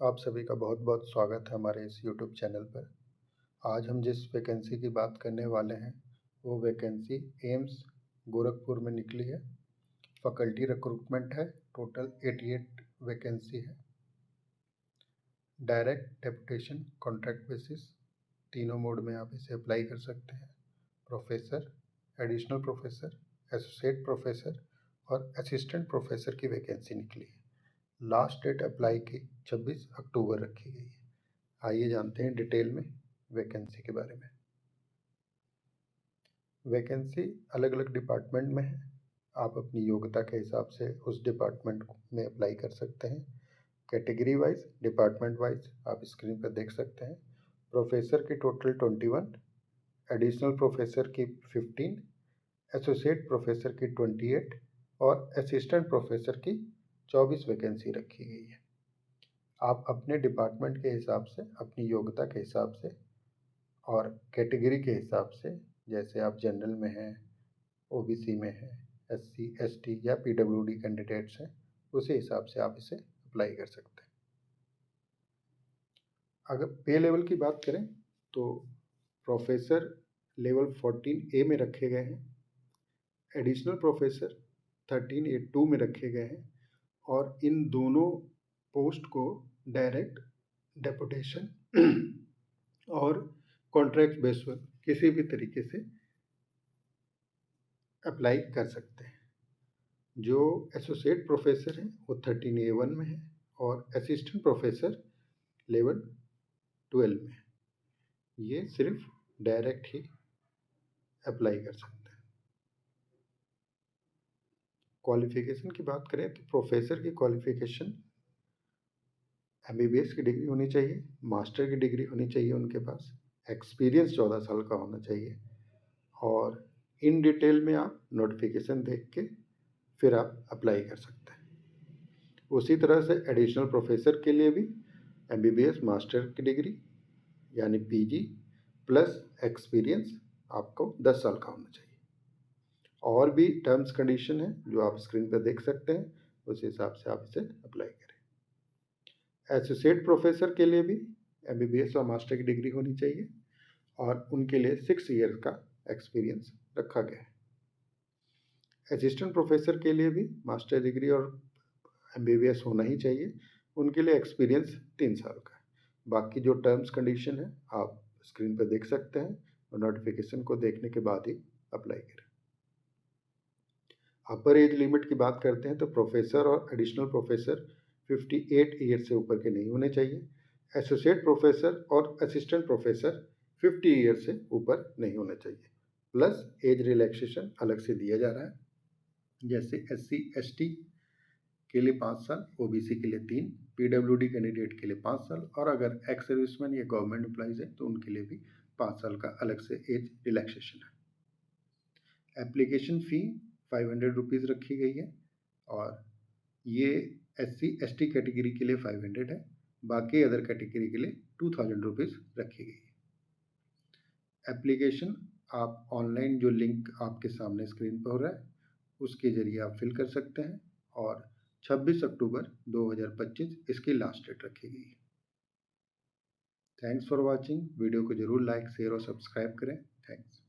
आप सभी का बहुत बहुत स्वागत है हमारे इस यूट्यूब चैनल पर। आज हम जिस वैकेंसी की बात करने वाले हैं वो वैकेंसी एम्स गोरखपुर में निकली है। फैकल्टी रिक्रूटमेंट है। टोटल 88 वैकेंसी है। डायरेक्ट, डेपुटेशन, कॉन्ट्रैक्ट बेसिस तीनों मोड में आप इसे अप्लाई कर सकते हैं। Professor, additional professor, associate professor और असिस्टेंट प्रोफेसर की वैकेंसी निकली है। लास्ट डेट अप्लाई की 26 अक्टूबर रखी गई है। आइए जानते हैं डिटेल में वैकेंसी के बारे में। वैकेंसी अलग अलग डिपार्टमेंट में है। आप अपनी योग्यता के हिसाब से उस डिपार्टमेंट में अप्लाई कर सकते हैं। कैटेगरी वाइज, डिपार्टमेंट वाइज आप स्क्रीन पर देख सकते हैं। प्रोफेसर की टोटल 21, एडिशनल प्रोफेसर की 15, एसोसिएट प्रोफेसर की 28 और असिस्टेंट प्रोफेसर की 24 वैकेंसी रखी गई है। आप अपने डिपार्टमेंट के हिसाब से, अपनी योग्यता के हिसाब से और कैटेगरी के हिसाब से, जैसे आप जनरल में हैं, ओबीसी में हैं, एससी, एसटी या पीडब्ल्यूडी कैंडिडेट्स हैं, उसी हिसाब से आप इसे अप्लाई कर सकते हैं। अगर पे लेवल की बात करें तो प्रोफेसर लेवल 14A में रखे गए हैं, एडिशनल प्रोफेसर 13A2 में रखे गए हैं और इन दोनों पोस्ट को डायरेक्ट, डेपुटेशन और कॉन्ट्रैक्ट बेस पर किसी भी तरीके से अप्लाई कर सकते हैं। जो एसोसिएट प्रोफेसर हैं वो 13A1 में है और असिस्टेंट प्रोफेसर लेवल 12 में है। ये सिर्फ डायरेक्ट ही अप्लाई कर सकते हैं। क्वालिफिकेशन की बात करें तो प्रोफेसर की क्वालिफिकेशन MBBS की डिग्री होनी चाहिए, मास्टर की डिग्री होनी चाहिए उनके पास, एक्सपीरियंस 14 साल का होना चाहिए और इन डिटेल में आप नोटिफिकेशन देख के फिर आप अप्लाई कर सकते हैं। उसी तरह से एडिशनल प्रोफेसर के लिए भी MBBS मास्टर की डिग्री यानी PG प्लस एक्सपीरियंस आपको 10 साल का होना चाहिए। और भी टर्म्स कंडीशन है जो आप स्क्रीन पर देख सकते हैं, उस हिसाब से आप इसे अप्लाई करें। एसोसिएट प्रोफेसर के लिए भी MBBS और मास्टर की डिग्री होनी चाहिए और उनके लिए 6 ईयर का एक्सपीरियंस रखा गया है। असिस्टेंट प्रोफेसर के लिए भी मास्टर डिग्री और MBBS होना ही चाहिए, उनके लिए एक्सपीरियंस 3 साल का है। बाकी जो टर्म्स कंडीशन है आप स्क्रीन पर देख सकते हैं और नोटिफिकेशन को देखने के बाद ही अप्लाई करें। अपर एज लिमिट की बात करते हैं तो प्रोफेसर और एडिशनल प्रोफेसर 58 ईयर से ऊपर के नहीं होने चाहिए। एसोसिएट प्रोफेसर और असिस्टेंट प्रोफेसर 50 ईयर से ऊपर नहीं होना चाहिए। प्लस एज रिलैक्सेशन अलग से दिया जा रहा है, जैसे SC ST के लिए 5 साल, OBC के लिए 3, PWD कैंडिडेट के लिए 5 साल और अगर एक्स सर्विसमैन या गवर्नमेंट एम्प्लॉइज है तो उनके लिए भी 5 साल का अलग से एज रिलैक्सेशन है। एप्लीकेशन फ़ी 500 रुपीज़ रखी गई है और ये SC ST कैटेगरी के लिए 500 है, बाकी अदर कैटेगरी के लिए 2000 रुपीज़ रखी गई है। एप्लीकेशन आप ऑनलाइन, जो लिंक आपके सामने स्क्रीन पर हो रहा है उसके ज़रिए आप फिल कर सकते हैं और 26 अक्टूबर 2025 इसकी लास्ट डेट रखी गई है। Thanks for watching. वीडियो को जरूर लाइक, शेयर और सब्सक्राइब करें। थैंक्स।